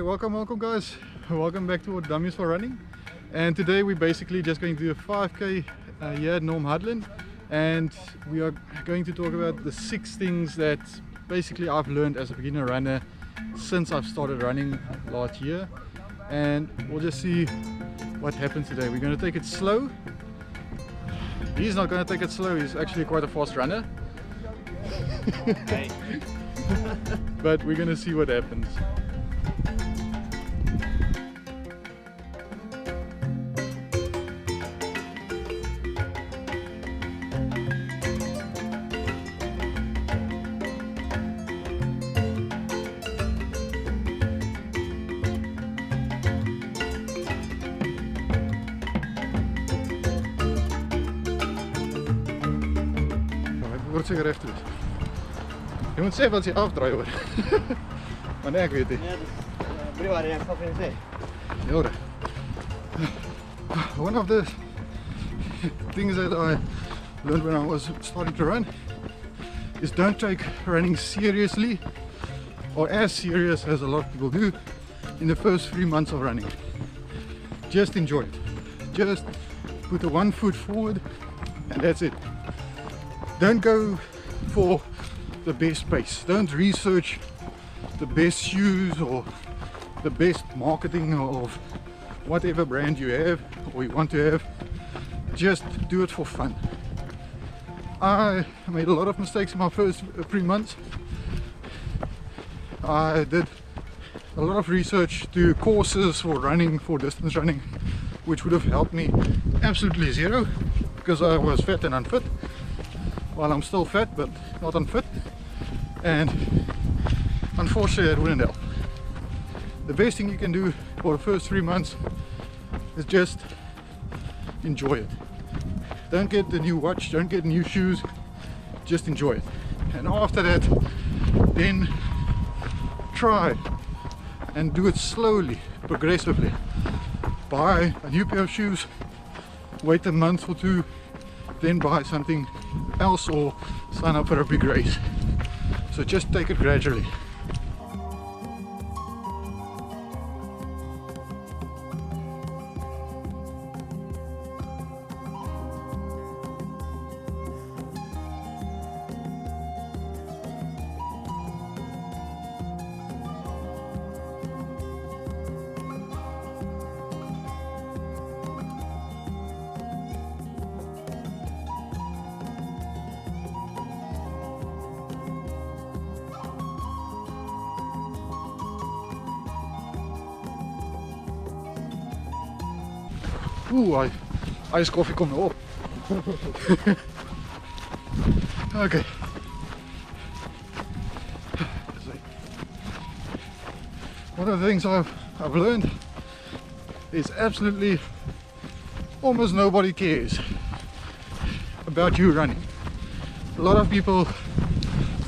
welcome guys, welcome back to Dummies for Running. And today we're basically just going to do a 5k here at Norm Hudland, and we are going to talk about the 6 things that basically I've learned as a beginner runner since I've started running last year, and we'll just see what happens today. We're going to take it slow. He's not going to take it slow, he's actually quite a fast runner. But we're going to see what happens. Word seker reg toe. Jy moet sê wat jy afdraai hoor. Want ek weet nie. Ja, dis prima, ek gaan vir jou sê. Jare. One of the things that I learned when I was starting to run is don't take running seriously, or as serious as a lot of people do, in the first 3 months of running. Just enjoy it. Just put the one foot forward and that's it. Don't go for the best pace. Don't research the best shoes or the best marketing of whatever brand you have or you want to have. Just do it for fun. I made a lot of mistakes in my first 3 months. I did a lot of research, do courses for running, for distance running, which would have helped me absolutely zero because I was fat and unfit. Well, I'm still fat but not unfit, and unfortunately that wouldn't help. The best thing you can do for the first 3 months is just enjoy it. Don't get the new watch, don't get new shoes, just enjoy it. And after that, then try and do it slowly, progressively. Buy a new pair of shoes, wait a month or 2, then buy something else or sign up for a big race. So just take it gradually. Oeh, ijskoffie komt erop. Okay. One of the things I've learned is absolutely almost nobody cares about you running. A lot of people,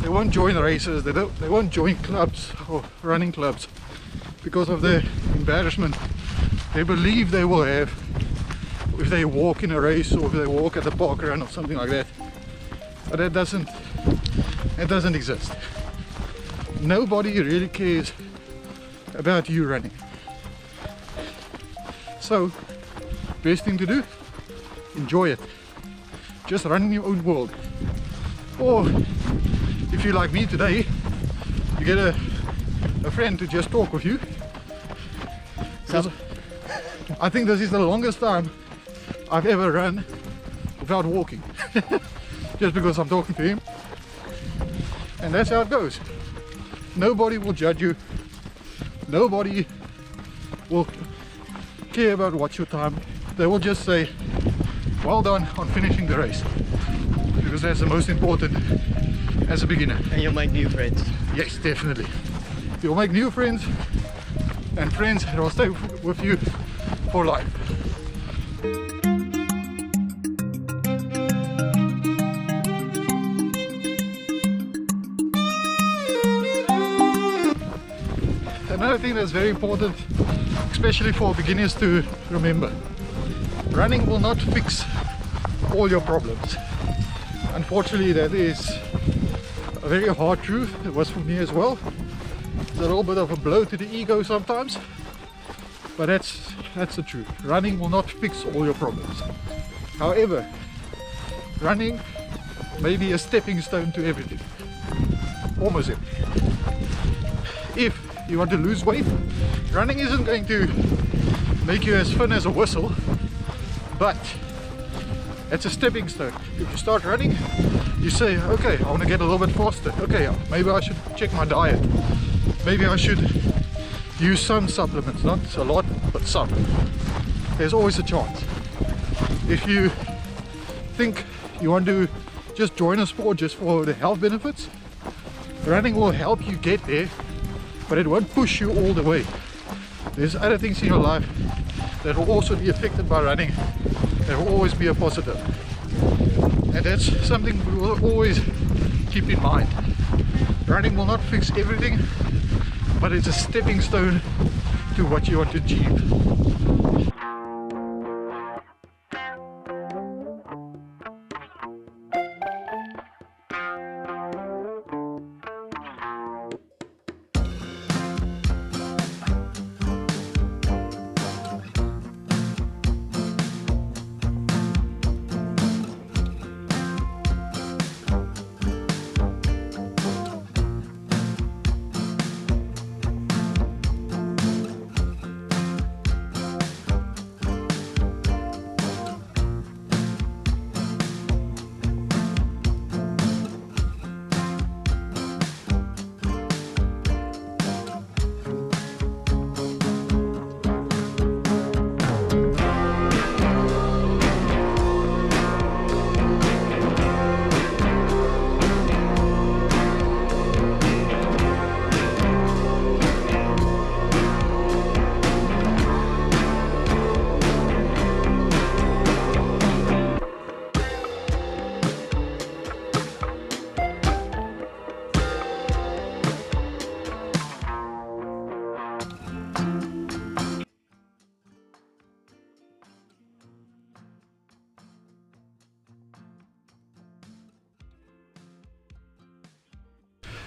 they won't join races, they won't join clubs or running clubs because of the embarrassment they believe they will have if they walk in a race or if they walk at a park run or something like that. But that doesn't exist. Nobody really cares about you running. So, best thing to do, enjoy it. Just run in your own world. Or if you like me today, you get a friend to just talk with you. So, I think this is the longest time I've ever run without walking. Just because I'm talking to him. And that's how it goes. Nobody will judge you. Nobody will care about what's your time. They will just say, well done on finishing the race. Because that's the most important as a beginner. And you'll make new friends. Yes, definitely. You'll make new friends, and friends that will stay with you for life. Another thing that's very important, especially for beginners to remember, running will not fix all your problems. Unfortunately, that is a very hard truth. It was for me as well. It's a little bit of a blow to the ego sometimes, but that's the truth. Running will not fix all your problems. However, running may be a stepping stone to everything. Almost everything. If you want to lose weight, running isn't going to make you as thin as a whistle, but it's a stepping stone. If you start running, you say, okay, I want to get a little bit faster. Okay, maybe I should check my diet. Maybe I should use some supplements, not a lot, but some. There's always a chance. If you think you want to just join a sport just for the health benefits, running will help you get there, but it won't push you all the way. There's other things in your life that will also be affected by running. There will always be a positive. And that's something we will always keep in mind. Running will not fix everything, but it's a stepping stone to what you want to achieve.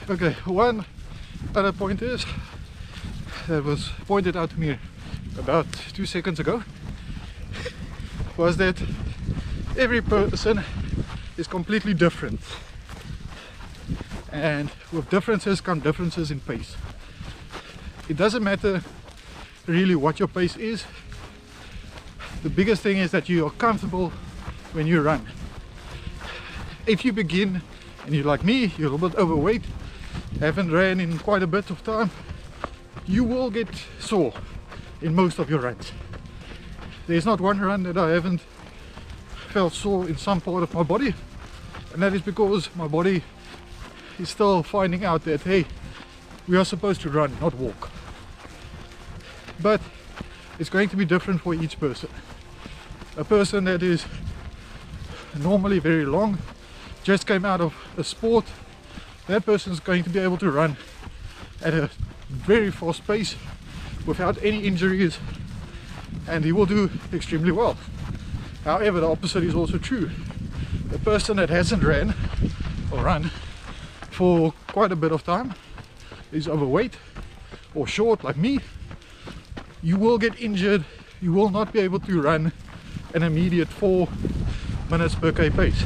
Okay, one other point is that was pointed out to me about 2 seconds ago was that every person is completely different, and with differences come differences in pace. It doesn't matter really what your pace is. The biggest thing is that you are comfortable when you run. If you begin and you're like me, you're a little bit overweight, haven't ran in quite a bit of time, you will get sore in most of your runs. There's not one run that I haven't felt sore in some part of my body, and that is because my body is still finding out that, hey, we are supposed to run, not walk. But it's going to be different for each person. A person that is normally very long, just came out of a sport, that person is going to be able to run at a very fast pace without any injuries, and he will do extremely well. However, the opposite is also true. A person that hasn't ran or run for quite a bit of time, is overweight or short like me, you will get injured. You will not be able to run an immediate 4 minutes per k pace.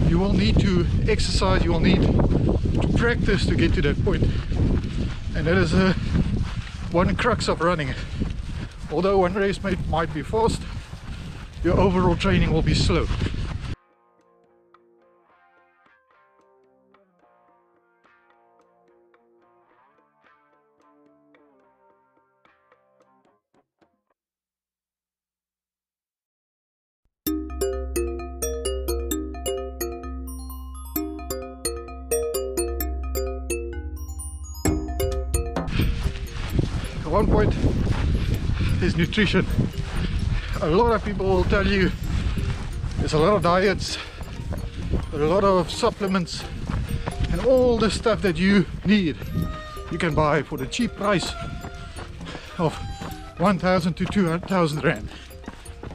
You will need to exercise, you will need to practice to get to that point. And that is one crux of running. Although one race might be fast, your overall training will be slow. One point is nutrition. A lot of people will tell you there's a lot of diets, a lot of supplements, and all the stuff that you need you can buy for the cheap price of 1,000 to 200,000 rand,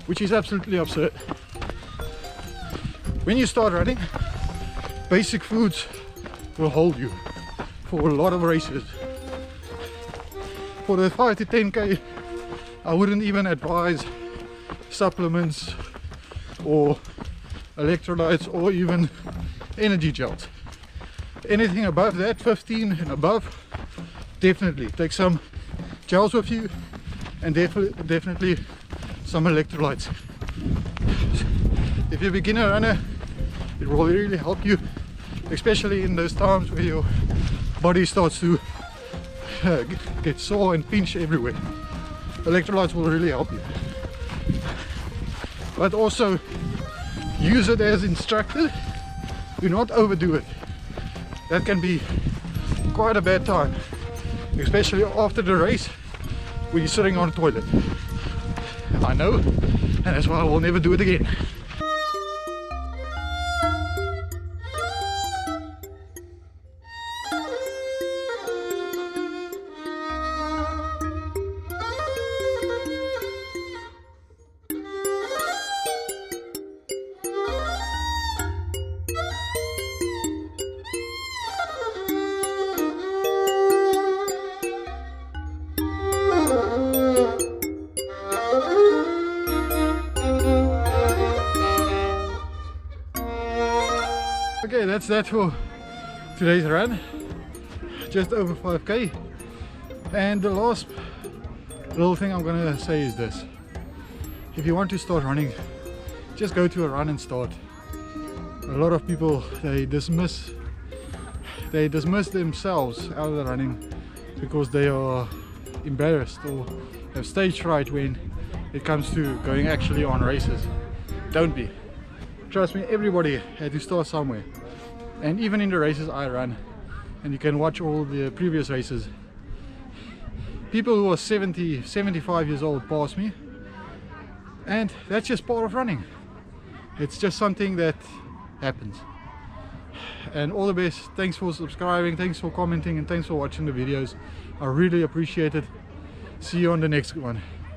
which is absolutely absurd. When you start running, basic foods will hold you. for a lot of races. For the 5 to 10k, I wouldn't even advise supplements or electrolytes or even energy gels. Anything above that, 15 and above, definitely take some gels with you, and definitely some electrolytes. If you're a beginner runner, it will really help you, especially in those times where your body starts to get sore and pinch everywhere. Electrolytes will really help you. But also use it as instructed. Do not overdo it. That can be quite a bad time, especially after the race when you're sitting on a toilet. I know, and that's why I will never do it again. Okay, that's that for today's run. Just over 5k. And the last little thing I'm gonna say is this: if you want to start running, just go to a run and start. A lot of people, they dismiss themselves out of the running because they are embarrassed or have stage fright when it comes to going actually on races. Don't be. Trust me, everybody had to start somewhere. And even in the races I run, and you can watch all the previous races, people who are 70, 75 years old pass me, and that's just part of running. It's just something that happens. And all the best. Thanks for subscribing, thanks for commenting, and thanks for watching the videos. I really appreciate it. See you on the next one.